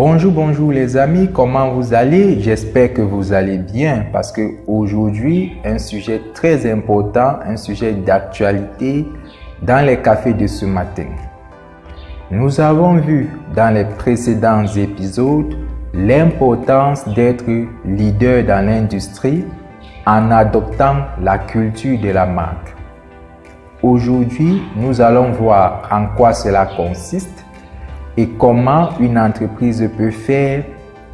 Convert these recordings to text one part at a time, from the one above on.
Bonjour les amis, comment vous allez? J'espère que vous allez bien parce que aujourd'hui, un sujet très important, un sujet d'actualité dans les cafés de ce matin. Nous avons vu dans les précédents épisodes l'importance d'être leader dans l'industrie en adoptant la culture de la marque. Aujourd'hui, nous allons voir en quoi cela consiste et comment une entreprise peut faire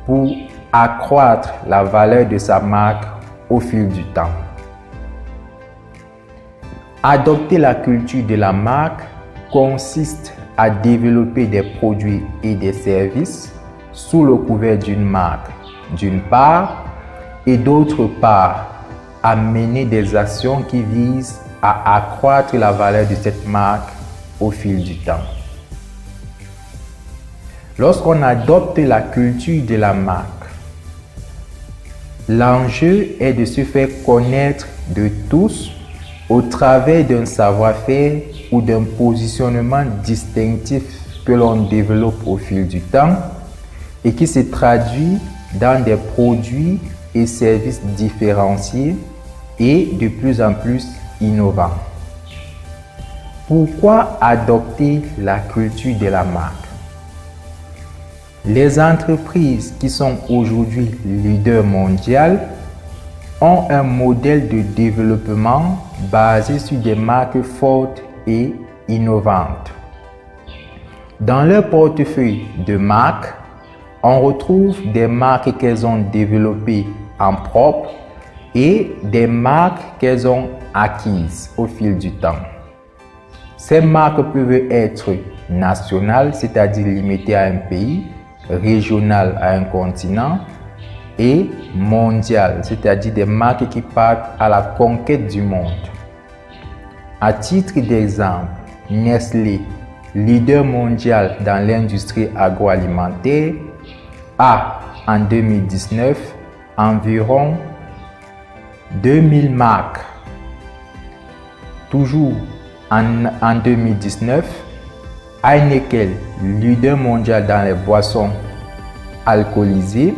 pour accroître la valeur de sa marque au fil du temps. Adopter la culture de la marque consiste à développer des produits et des services sous le couvert d'une marque, d'une part, et d'autre part, à mener des actions qui visent à accroître la valeur de cette marque au fil du temps. Lorsqu'on adopte la culture de la marque, l'enjeu est de se faire connaître de tous au travers d'un savoir-faire ou d'un positionnement distinctif que l'on développe au fil du temps et qui se traduit dans des produits et services différenciés et de plus en plus innovants. Pourquoi adopter la culture de la marque? Les entreprises qui sont aujourd'hui leaders mondiaux ont un modèle de développement basé sur des marques fortes et innovantes. Dans leur portefeuille de marques, on retrouve des marques qu'elles ont développées en propre et des marques qu'elles ont acquises au fil du temps. Ces marques peuvent être nationales, c'est-à-dire limitées à un pays, régional à un continent et mondial, c'est-à-dire des marques qui partent à la conquête du monde. À titre d'exemple, Nestlé, leader mondial dans l'industrie agroalimentaire, a en 2019 environ 2000 marques. Toujours en 2019, Heineken, leader mondial dans les boissons alcoolisées,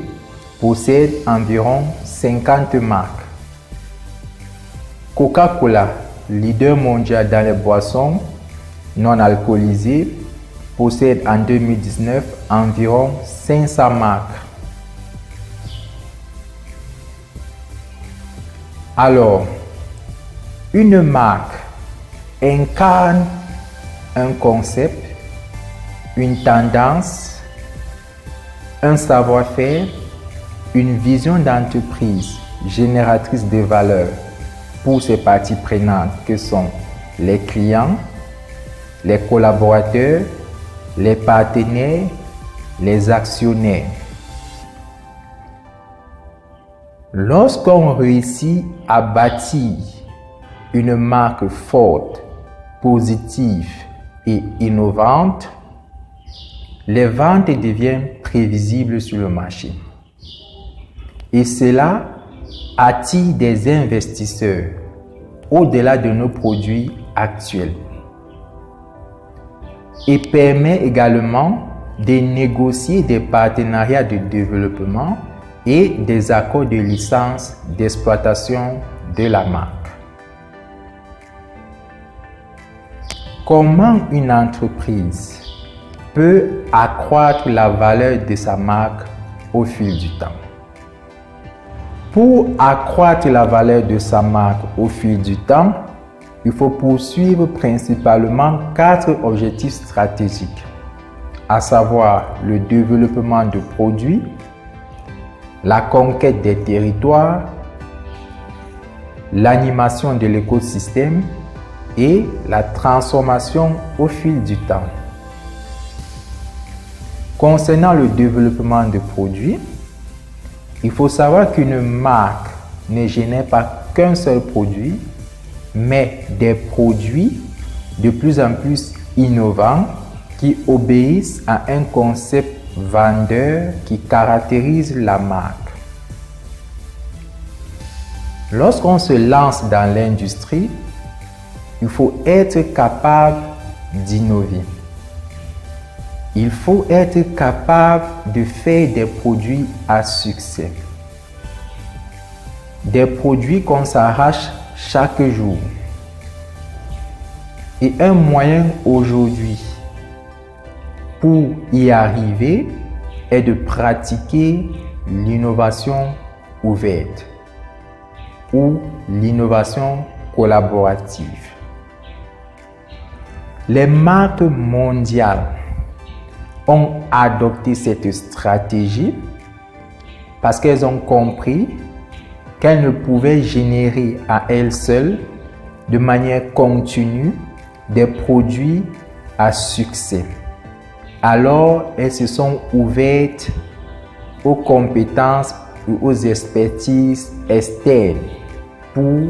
possède environ 50 marques. Coca-Cola, leader mondial dans les boissons non alcoolisées, possède en 2019 environ 500 marques. Alors, une marque incarne un concept, une tendance, un savoir-faire, une vision d'entreprise génératrice de valeur pour ses parties prenantes que sont les clients, les collaborateurs, les partenaires, les actionnaires. Lorsqu'on réussit à bâtir une marque forte, positive et innovante, les ventes deviennent prévisibles sur le marché. Et cela attire des investisseurs au-delà de nos produits actuels et permet également de négocier des partenariats de développement et des accords de licence d'exploitation de la marque. Comment une entreprise peut accroître la valeur de sa marque au fil du temps? Pour accroître la valeur de sa marque au fil du temps, il faut poursuivre principalement 4 objectifs stratégiques, à savoir le développement de produits, la conquête des territoires, l'animation de l'écosystème et la transformation au fil du temps. Concernant le développement de produits, il faut savoir qu'une marque ne génère pas qu'un seul produit, mais des produits de plus en plus innovants qui obéissent à un concept vendeur qui caractérise la marque. Lorsqu'on se lance dans l'industrie, il faut être capable d'innover. il faut être capable de faire des produits à succès. Des produits qu'on s'arrache chaque jour. Et un moyen aujourd'hui pour y arriver est de pratiquer l'innovation ouverte ou l'innovation collaborative. Les marques mondiales ont adopté cette stratégie parce qu'elles ont compris qu'elles ne pouvaient générer à elles seules de manière continue des produits à succès. Alors, elles se sont ouvertes aux compétences et aux expertises externes pour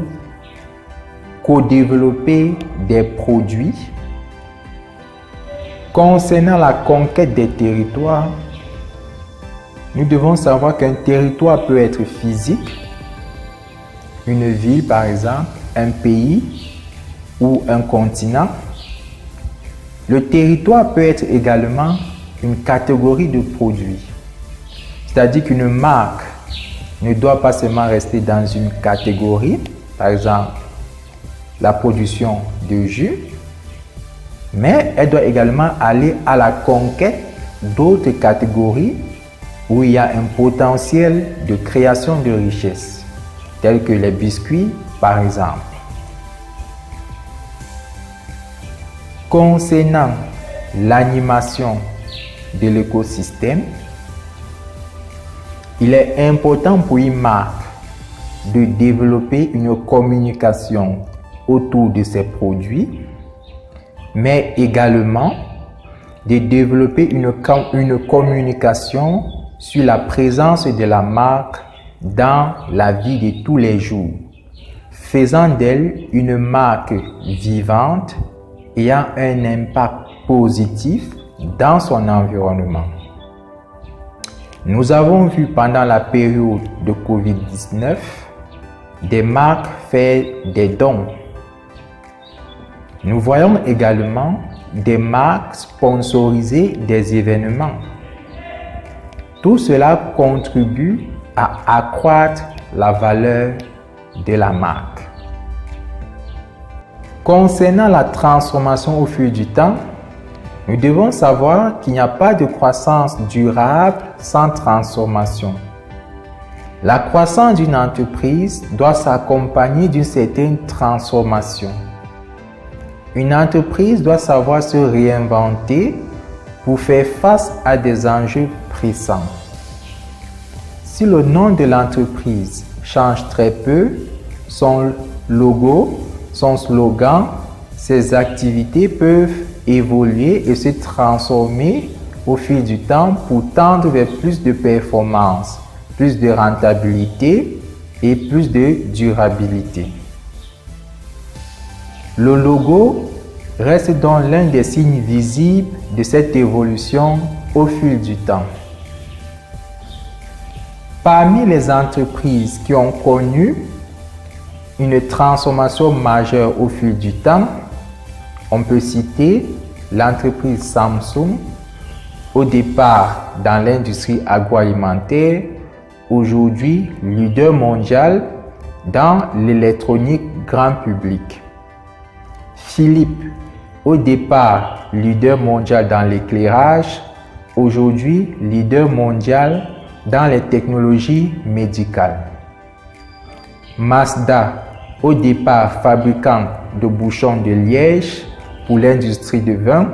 co-développer des produits. Concernant la conquête des territoires, nous devons savoir qu'un territoire peut être physique, une ville par exemple, un pays ou un continent. Le territoire peut être également une catégorie de produits. C'est-à-dire qu'une marque ne doit pas seulement rester dans une catégorie, par exemple la production de jus, mais elle doit également aller à la conquête d'autres catégories où il y a un potentiel de création de richesses, tels que les biscuits par exemple. Concernant l'animation de l'écosystème, il est important pour une marque de développer une communication autour de ses produits, mais également de développer une communication sur la présence de la marque dans la vie de tous les jours, faisant d'elle une marque vivante ayant un impact positif dans son environnement. Nous avons vu pendant la période de Covid-19 des marques faire des dons. Nous voyons également des marques sponsoriser des événements. Tout cela contribue à accroître la valeur de la marque. Concernant la transformation au fil du temps, nous devons savoir qu'il n'y a pas de croissance durable sans transformation. La croissance d'une entreprise doit s'accompagner d'une certaine transformation. Une entreprise doit savoir se réinventer pour faire face à des enjeux pressants. Si le nom de l'entreprise change très peu, son logo, son slogan, ses activités peuvent évoluer et se transformer au fil du temps pour tendre vers plus de performance, plus de rentabilité et plus de durabilité. Le logo reste donc l'un des signes visibles de cette évolution au fil du temps. Parmi les entreprises qui ont connu une transformation majeure au fil du temps, on peut citer l'entreprise Samsung, au départ dans l'industrie agroalimentaire, aujourd'hui leader mondial dans l'électronique grand public. Philips, au départ leader mondial dans l'éclairage, aujourd'hui leader mondial dans les technologies médicales. Mazda, au départ fabricant de bouchons de liège pour l'industrie de vin,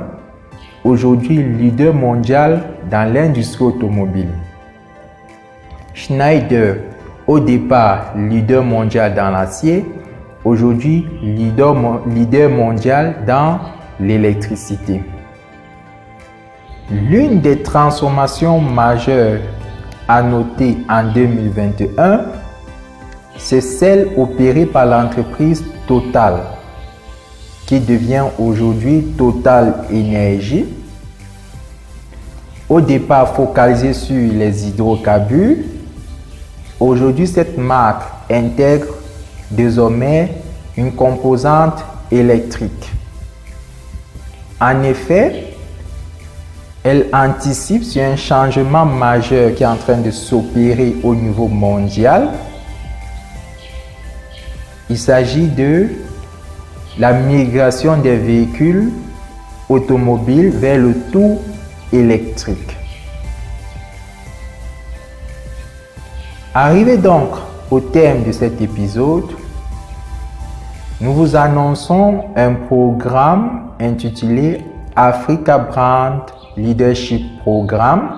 aujourd'hui leader mondial dans l'industrie automobile. Schneider, au départ leader mondial dans l'acier, aujourd'hui leader mondial dans l'électricité. L'une des transformations majeures à noter en 2021, c'est celle opérée par l'entreprise Total, qui devient aujourd'hui Total Énergie. Au départ focalisée sur les hydrocarbures, aujourd'hui cette marque intègre désormais une composante électrique. En effet, Elle anticipe sur un changement majeur qui est en train de s'opérer au niveau mondial. Il s'agit de la migration des véhicules automobiles vers le tout électrique. Arrivé donc au terme de cet épisode, nous vous annonçons un programme intitulé Africa Brand Leadership Programme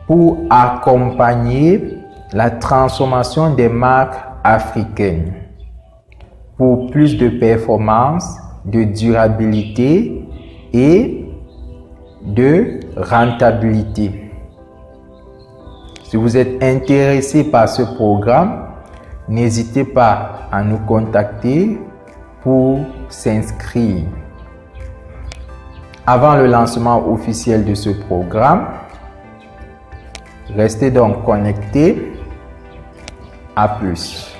pour accompagner la transformation des marques africaines pour plus de performance, de durabilité et de rentabilité. Si vous êtes intéressé par ce programme, n'hésitez pas à nous contacter pour s'inscrire. Avant le lancement officiel de ce programme, restez donc connectés. À plus.